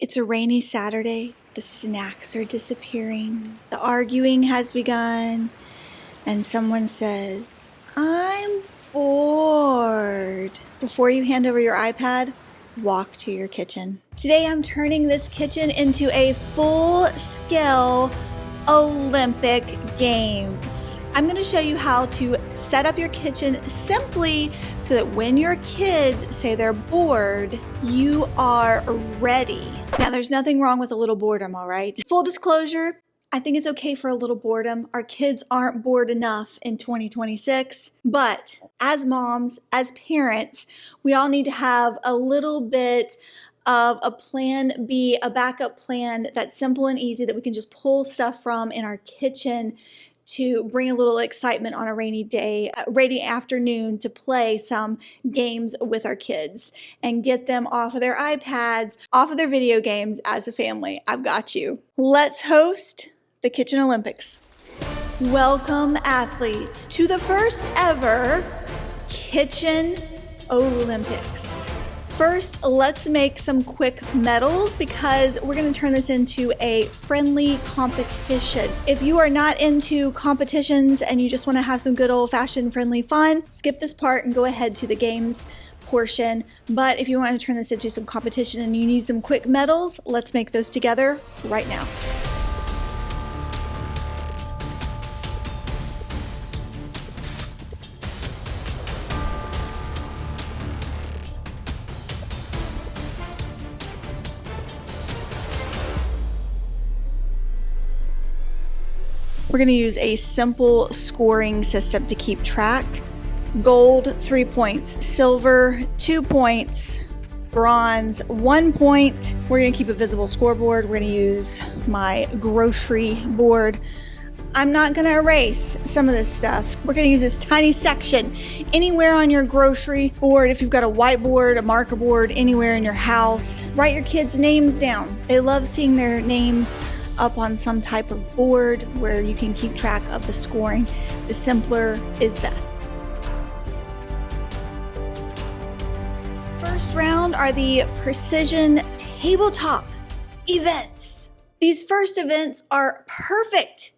It's a rainy Saturday. The snacks are disappearing. The arguing has begun. And someone says, "I'm bored." Before you hand over your iPad, walk to your kitchen. Today I'm turning this kitchen into a full-scale Olympic Games. I'm going to show you how to set up your kitchen simply so that when your kids say they're bored, you are ready. Now, there's nothing wrong with a little boredom, all right? Full disclosure, I think it's okay for a little boredom. Our kids aren't bored enough in 2026. But as moms, as parents, we all need to have a little bit of a plan B, a backup plan that's simple and easy that we can just pull stuff from in our kitchen to bring a little excitement on a rainy day, rainy afternoon, to play some games with our kids and get them off of their iPads, off of their video games as a family. I've got you. Let's host the Kitchen Olympics. Welcome, athletes, to the first ever Kitchen Olympics. First, let's make some quick medals because we're going to turn this into a friendly competition. If you are not into competitions and you just want to have some good old-fashioned friendly fun, skip this part and go ahead to the games portion. But if you want to turn this into some competition and you need some quick medals, let's make those together right now. We're going to use a simple scoring system to keep track. Gold, 3 points. Silver, 2 points. Bronze, 1 point. We're going to keep a visible scoreboard. We're going to use my grocery board. I'm not going to erase some of this stuff. We're going to use this tiny section anywhere on your grocery board. If you've got a whiteboard, a marker board, anywhere in your house, write your kids' names down. They love seeing their names up on some type of board where you can keep track of the scoring. The simpler is best. First round are the precision tabletop events. These first events are perfect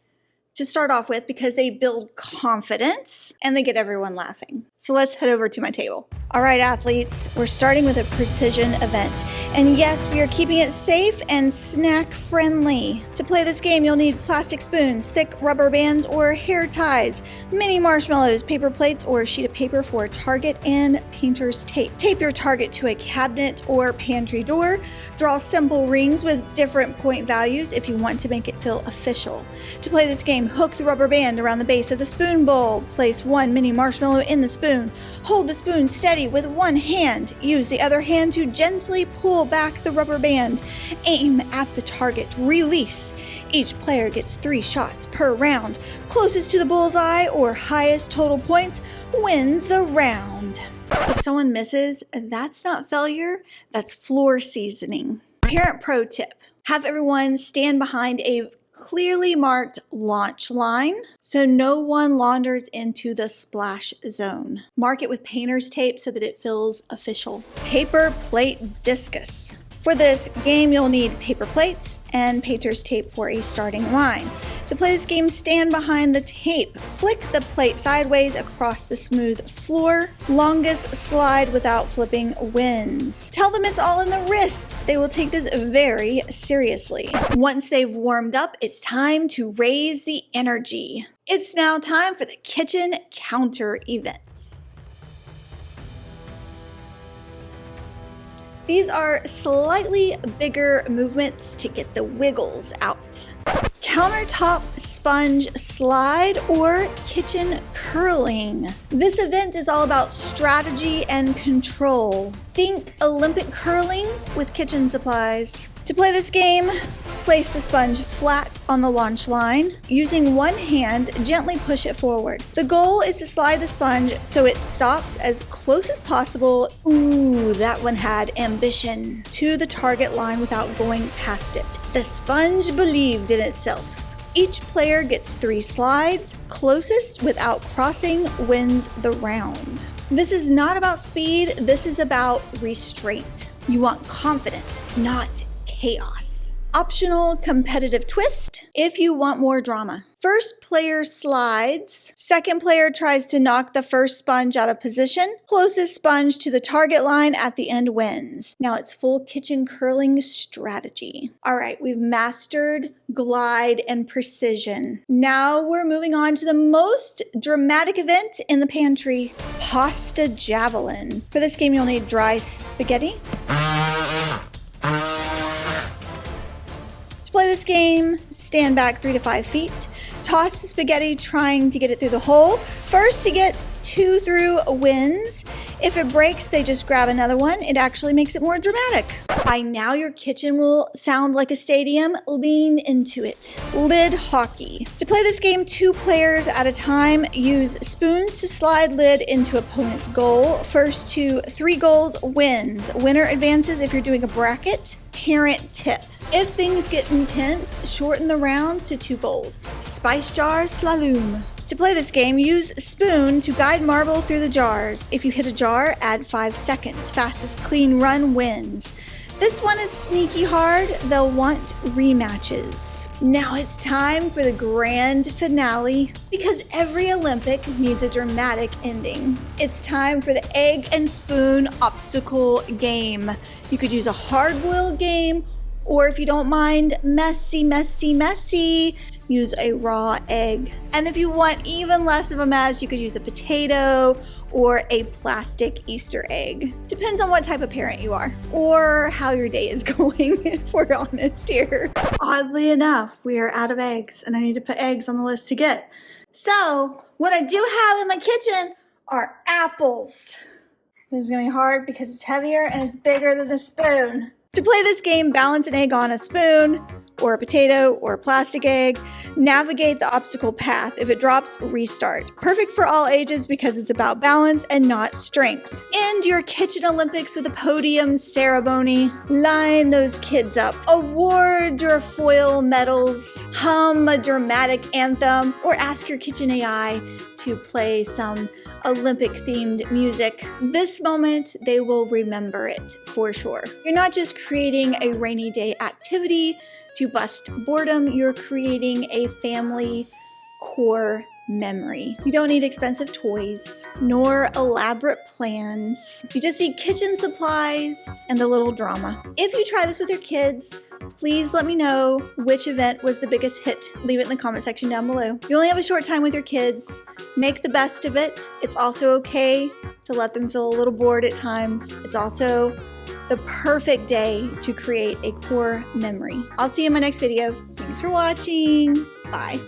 to start off with because they build confidence and they get everyone laughing. So let's head over to my table. All right, athletes, we're starting with a precision event. And yes, we are keeping it safe and snack friendly. To play this game, you'll need plastic spoons, thick rubber bands or hair ties, mini marshmallows, paper plates, or a sheet of paper for a target, and painter's tape. Tape your target to a cabinet or pantry door. Draw simple rings with different point values if you want to make it feel official. To play this game, hook the rubber band around the base of the spoon bowl. Place one mini marshmallow in the spoon. Hold the spoon steady with one hand. Use the other hand to gently pull back the rubber band. Aim at the target. Release. Each player gets 3 shots per round. Closest to the bullseye or highest total points wins the round. If someone misses, that's not failure, that's floor seasoning. Parent pro tip: have everyone stand behind a clearly marked launch line so no one launders into the splash zone. Mark it with painter's tape so that it feels official. Paper plate discus. For this game, you'll need paper plates and painter's tape for a starting line. To play this game, stand behind the tape. Flick the plate sideways across the smooth floor. Longest slide without flipping wins. Tell them it's all in the wrist. They will take this very seriously. Once they've warmed up, it's time to raise the energy. It's now time for the kitchen counter events. These are slightly bigger movements to get the wiggles out. Countertop sponge slide or kitchen curling. This event is all about strategy and control. Think Olympic curling with kitchen supplies. To play this game, place the sponge flat on the launch line. Using one hand, gently push it forward. The goal is to slide the sponge so it stops as close as possible. Ooh, that one had ambition. To the target line without going past it. The sponge believed in itself. Each player gets 3 slides. Closest without crossing wins the round. This is not about speed, this is about restraint. You want confidence, not chaos. Optional competitive twist if you want more drama. First player slides. Second player tries to knock the first sponge out of position. Closest sponge to the target line at the end wins. Now it's full kitchen curling strategy. All right, we've mastered glide and precision. Now we're moving on to the most dramatic event in the pantry, pasta javelin. For this game, you'll need dry spaghetti. To play this game, stand back 3 to 5 feet. Toss the spaghetti trying to get it through the hole. First to get 2 through wins. If it breaks, they just grab another one. It actually makes it more dramatic. By now, your kitchen will sound like a stadium. Lean into it. Lid hockey. To play this game 2 players at a time, use spoons to slide lid into opponent's goal. First to 3 goals wins. Winner advances if you're doing a bracket. Parent tip. If things get intense, shorten the rounds to 2 goals. Spice jar slalom. To play this game, use spoon to guide marble through the jars. If you hit a jar, add 5 seconds. Fastest clean run wins. This one is sneaky hard. They'll want rematches. Now it's time for the grand finale because every Olympic needs a dramatic ending. It's time for the egg and spoon obstacle game. You could use a hard-boiled game, or if you don't mind messy, use a raw egg. And if you want even less of a mess, you could use a potato or a plastic Easter egg. Depends on what type of parent you are or how your day is going, if we're honest here. Oddly enough, we are out of eggs and I need to put eggs on the list to get. So what I do have in my kitchen are apples. This is gonna be hard because it's heavier and it's bigger than the spoon. To play this game, balance an egg on a spoon or a potato or a plastic egg. Navigate the obstacle path. If it drops, restart. Perfect for all ages because it's about balance and not strength. End your kitchen Olympics with a podium ceremony. Line those kids up. Award your foil medals. Hum a dramatic anthem or ask your kitchen AI to play some Olympic-themed music. This moment, they will remember it for sure. You're not just creating a rainy day activity to bust boredom, you're creating a family core memory. You don't need expensive toys, nor elaborate plans. You just need kitchen supplies and a little drama. If you try this with your kids, please let me know which event was the biggest hit. Leave it in the comment section down below. You only have a short time with your kids. Make the best of it. It's also okay to let them feel a little bored at times. It's also the perfect day to create a core memory. I'll see you in my next video. Thanks for watching. Bye.